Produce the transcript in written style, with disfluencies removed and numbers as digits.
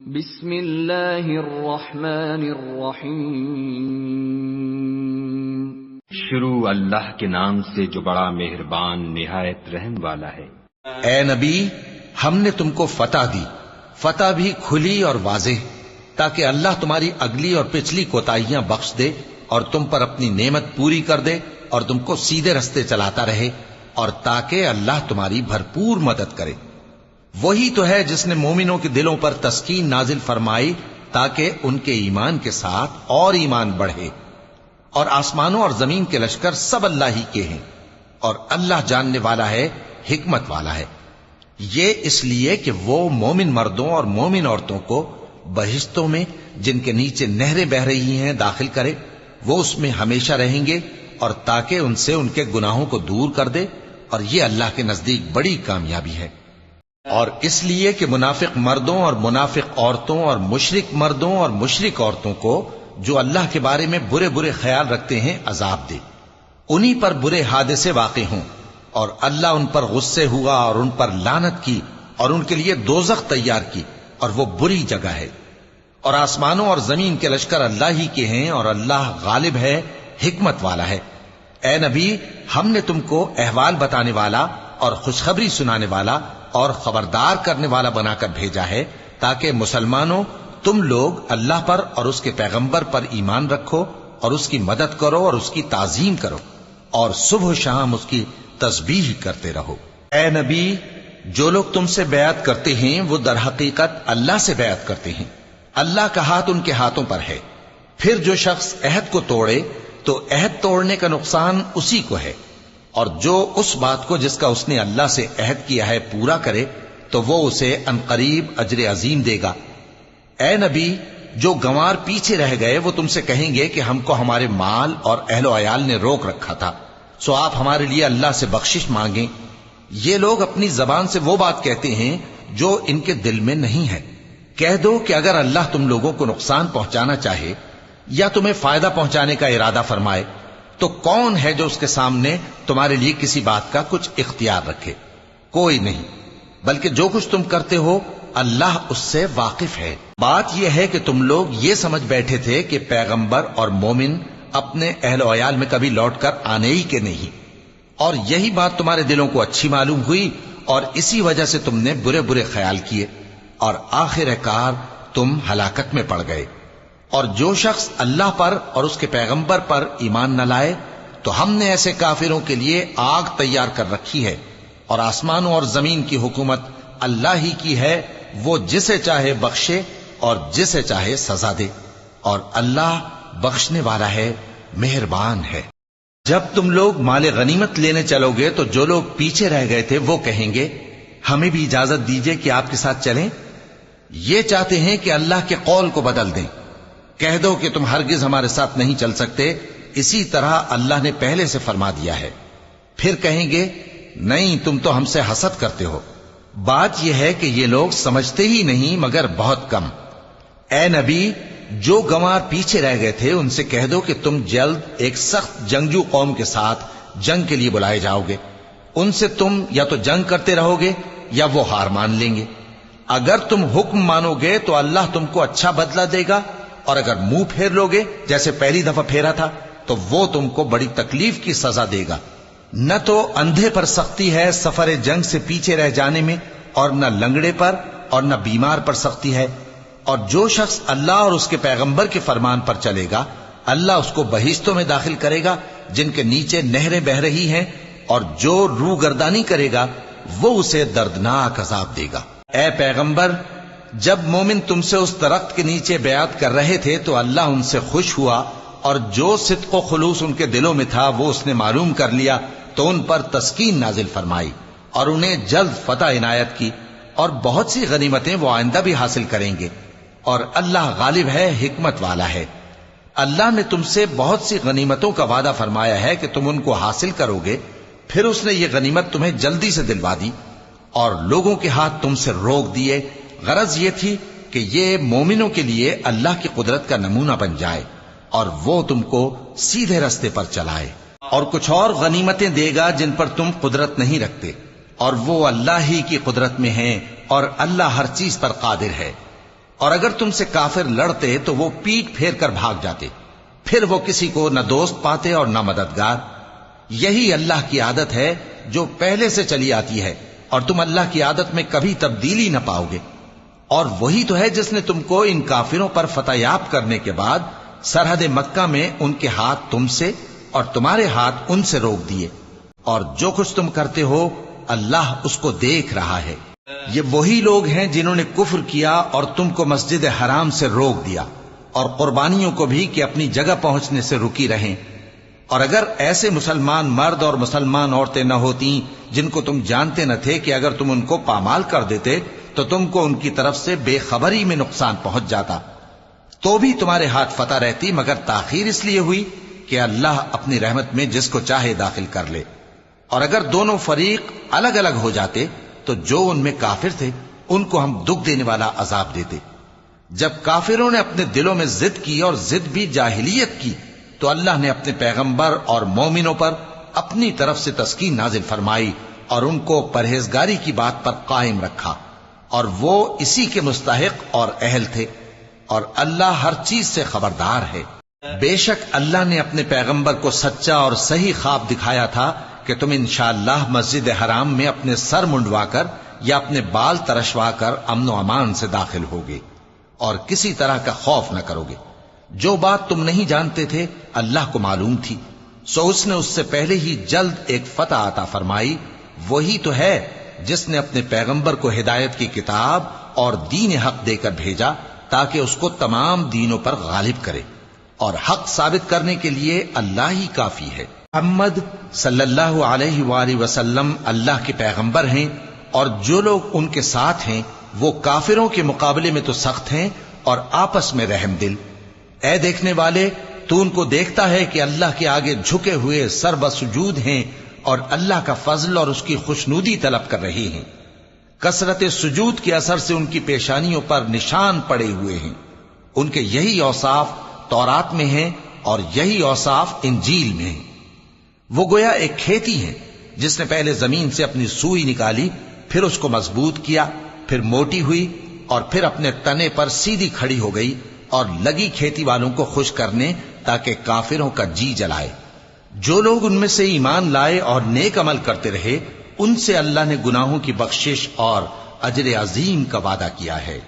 بسم اللہ الرحمن الرحیم۔ شروع اللہ کے نام سے جو بڑا مہربان نہایت رحم والا ہے۔ اے نبی، ہم نے تم کو فتح دی، فتح بھی کھلی اور واضح، تاکہ اللہ تمہاری اگلی اور پچھلی کوتاہیاں بخش دے اور تم پر اپنی نعمت پوری کر دے اور تم کو سیدھے رستے چلاتا رہے، اور تاکہ اللہ تمہاری بھرپور مدد کرے۔ وہی تو ہے جس نے مومنوں کے دلوں پر تسکین نازل فرمائی تاکہ ان کے ایمان کے ساتھ اور ایمان بڑھے، اور آسمانوں اور زمین کے لشکر سب اللہ ہی کے ہیں، اور اللہ جاننے والا ہے، حکمت والا ہے۔ یہ اس لیے کہ وہ مومن مردوں اور مومن عورتوں کو بہشتوں میں جن کے نیچے نہریں بہہ رہی ہیں داخل کرے، وہ اس میں ہمیشہ رہیں گے، اور تاکہ ان سے ان کے گناہوں کو دور کر دے، اور یہ اللہ کے نزدیک بڑی کامیابی ہے۔ اور اس لیے کہ منافق مردوں اور منافق عورتوں اور مشرک مردوں اور مشرک عورتوں کو جو اللہ کے بارے میں برے برے خیال رکھتے ہیں عذاب دے، انہی پر برے حادثے واقع ہوں، اور اللہ ان پر غصے ہوا اور ان پر لعنت کی اور ان کے لیے دوزخ تیار کی، اور وہ بری جگہ ہے۔ اور آسمانوں اور زمین کے لشکر اللہ ہی کے ہیں، اور اللہ غالب ہے، حکمت والا ہے۔ اے نبی، ہم نے تم کو احوال بتانے والا اور خوشخبری سنانے والا اور خبردار کرنے والا بنا کر بھیجا ہے، تاکہ مسلمانوں تم لوگ اللہ پر اور اس کے پیغمبر پر ایمان رکھو اور اس کی مدد کرو اور اس کی تعظیم کرو، اور صبح و شام اس کی تسبیح کرتے رہو۔ اے نبی، جو لوگ تم سے بیعت کرتے ہیں وہ در حقیقت اللہ سے بیعت کرتے ہیں، اللہ کا ہاتھ ان کے ہاتھوں پر ہے۔ پھر جو شخص عہد کو توڑے تو عہد توڑنے کا نقصان اسی کو ہے، اور جو اس بات کو جس کا اس نے اللہ سے عہد کیا ہے پورا کرے تو وہ اسے عنقریب اجر عظیم دے گا۔ اے نبی، جو گنوار پیچھے رہ گئے وہ تم سے کہیں گے کہ ہم کو ہمارے مال اور اہل و عیال نے روک رکھا تھا، سو آپ ہمارے لیے اللہ سے بخشش مانگیں۔ یہ لوگ اپنی زبان سے وہ بات کہتے ہیں جو ان کے دل میں نہیں ہے۔ کہہ دو کہ اگر اللہ تم لوگوں کو نقصان پہنچانا چاہے یا تمہیں فائدہ پہنچانے کا ارادہ فرمائے تو کون ہے جو اس کے سامنے تمہارے لیے کسی بات کا کچھ اختیار رکھے؟ کوئی نہیں، بلکہ جو کچھ تم کرتے ہو اللہ اس سے واقف ہے۔ بات یہ ہے کہ تم لوگ یہ سمجھ بیٹھے تھے کہ پیغمبر اور مومن اپنے اہل و عیال میں کبھی لوٹ کر آنے ہی کے نہیں، اور یہی بات تمہارے دلوں کو اچھی معلوم ہوئی اور اسی وجہ سے تم نے برے برے خیال کیے، اور آخر کار تم ہلاکت میں پڑ گئے۔ اور جو شخص اللہ پر اور اس کے پیغمبر پر ایمان نہ لائے تو ہم نے ایسے کافروں کے لیے آگ تیار کر رکھی ہے، اور آسمانوں اور زمین کی حکومت اللہ ہی کی ہے، وہ جسے چاہے بخشے اور جسے چاہے سزا دے، اور اللہ بخشنے والا ہے، مہربان ہے۔ جب تم لوگ مال غنیمت لینے چلو گے تو جو لوگ پیچھے رہ گئے تھے وہ کہیں گے ہمیں بھی اجازت دیجئے کہ آپ کے ساتھ چلیں۔ یہ چاہتے ہیں کہ اللہ کے قول کو بدل دیں۔ کہہ دو کہ تم ہرگز ہمارے ساتھ نہیں چل سکتے، اسی طرح اللہ نے پہلے سے فرما دیا ہے۔ پھر کہیں گے نہیں، تم تو ہم سے حسد کرتے ہو۔ بات یہ ہے کہ یہ لوگ سمجھتے ہی نہیں مگر بہت کم۔ اے نبی، جو گنوار پیچھے رہ گئے تھے ان سے کہہ دو کہ تم جلد ایک سخت جنگجو قوم کے ساتھ جنگ کے لیے بلائے جاؤ گے، ان سے تم یا تو جنگ کرتے رہو گے یا وہ ہار مان لیں گے۔ اگر تم حکم مانو گے تو اللہ تم کو اچھا بدلہ دے گا، اور اگر منہ پھیر لوگے جیسے پہلی دفعہ پھیرا تھا تو وہ تم کو بڑی تکلیف کی سزا دے گا۔ نہ تو اندھے پر سختی ہے سفر جنگ سے پیچھے رہ جانے میں، اور نہ لنگڑے پر اور نہ بیمار پر سختی ہے۔ اور جو شخص اللہ اور اس کے پیغمبر کے فرمان پر چلے گا اللہ اس کو بہشتوں میں داخل کرے گا جن کے نیچے نہریں بہہ رہی ہیں، اور جو روح گردانی کرے گا وہ اسے دردناک عذاب دے گا۔ اے پیغمبر، جب مومن تم سے اس درخت کے نیچے بیعت کر رہے تھے تو اللہ ان سے خوش ہوا، اور جو صدق و خلوص ان کے دلوں میں تھا وہ اس نے معلوم کر لیا تو ان پر تسکین نازل فرمائی اور انہیں جلد فتح عنایت کی، اور بہت سی غنیمتیں وہ آئندہ بھی حاصل کریں گے، اور اللہ غالب ہے، حکمت والا ہے۔ اللہ نے تم سے بہت سی غنیمتوں کا وعدہ فرمایا ہے کہ تم ان کو حاصل کرو گے، پھر اس نے یہ غنیمت تمہیں جلدی سے دلوا دی اور لوگوں کے ہاتھ تم سے روک دیے۔ غرض یہ تھی کہ یہ مومنوں کے لیے اللہ کی قدرت کا نمونہ بن جائے اور وہ تم کو سیدھے رستے پر چلائے۔ اور کچھ اور غنیمتیں دے گا جن پر تم قدرت نہیں رکھتے، اور وہ اللہ ہی کی قدرت میں ہیں، اور اللہ ہر چیز پر قادر ہے۔ اور اگر تم سے کافر لڑتے تو وہ پیٹ پھیر کر بھاگ جاتے، پھر وہ کسی کو نہ دوست پاتے اور نہ مددگار۔ یہی اللہ کی عادت ہے جو پہلے سے چلی آتی ہے، اور تم اللہ کی عادت میں کبھی تبدیلی نہ پاؤ گے۔ اور وہی تو ہے جس نے تم کو ان کافروں پر فتح یاب کرنے کے بعد سرحد مکہ میں ان کے ہاتھ تم سے اور تمہارے ہاتھ ان سے روک دیے، اور جو کچھ تم کرتے ہو اللہ اس کو دیکھ رہا ہے۔ یہ وہی لوگ ہیں جنہوں نے کفر کیا اور تم کو مسجد حرام سے روک دیا، اور قربانیوں کو بھی کہ اپنی جگہ پہنچنے سے رکی رہیں۔ اور اگر ایسے مسلمان مرد اور مسلمان عورتیں نہ ہوتی جن کو تم جانتے نہ تھے کہ اگر تم ان کو پامال کر دیتے تو تم کو ان کی طرف سے بے خبری میں نقصان پہنچ جاتا، تو بھی تمہارے ہاتھ فتح رہتی، مگر تاخیر اس لیے ہوئی کہ اللہ اپنی رحمت میں جس کو چاہے داخل کر لے۔ اور اگر دونوں فریق الگ الگ ہو جاتے تو جو ان میں کافر تھے ان کو ہم دکھ دینے والا عذاب دیتے۔ جب کافروں نے اپنے دلوں میں ضد کی، اور ضد بھی جاہلیت کی، تو اللہ نے اپنے پیغمبر اور مومنوں پر اپنی طرف سے تسکین نازل فرمائی اور ان کو پرہیزگاری کی بات پر قائم رکھا، اور وہ اسی کے مستحق اور اہل تھے، اور اللہ ہر چیز سے خبردار ہے۔ بے شک اللہ نے اپنے پیغمبر کو سچا اور صحیح خواب دکھایا تھا کہ تم انشاءاللہ مسجد حرام میں اپنے سر منڈوا کر یا اپنے بال ترشوا کر امن و امان سے داخل ہوگے اور کسی طرح کا خوف نہ کرو گے۔ جو بات تم نہیں جانتے تھے اللہ کو معلوم تھی، سو اس نے اس سے پہلے ہی جلد ایک فتح عطا فرمائی۔ وہی تو ہے جس نے اپنے پیغمبر کو ہدایت کی کتاب اور دین حق دے کر بھیجا تاکہ اس کو تمام دینوں پر غالب کرے، اور حق ثابت کرنے کے لیے اللہ ہی کافی ہے۔ محمد صلی اللہ علیہ وآلہ وسلم اللہ کے پیغمبر ہیں، اور جو لوگ ان کے ساتھ ہیں وہ کافروں کے مقابلے میں تو سخت ہیں اور آپس میں رحم دل۔ اے دیکھنے والے، تو ان کو دیکھتا ہے کہ اللہ کے آگے جھکے ہوئے سر بسجود ہیں اور اللہ کا فضل اور اس کی خوشنودی طلب کر رہے ہیں۔ کثرت سجود کے اثر سے ان کی پیشانیوں پر نشان پڑے ہوئے ہیں۔ ان کے یہی اوصاف تورات میں ہیں اور یہی اوصاف انجیل میں ہیں۔ وہ گویا ایک کھیتی ہے جس نے پہلے زمین سے اپنی سوئی نکالی، پھر اس کو مضبوط کیا، پھر موٹی ہوئی، اور پھر اپنے تنے پر سیدھی کھڑی ہو گئی، اور لگی کھیتی والوں کو خوش کرنے تاکہ کافروں کا جی جلائے۔ جو لوگ ان میں سے ایمان لائے اور نیک عمل کرتے رہے ان سے اللہ نے گناہوں کی بخشش اور اجر عظیم کا وعدہ کیا ہے۔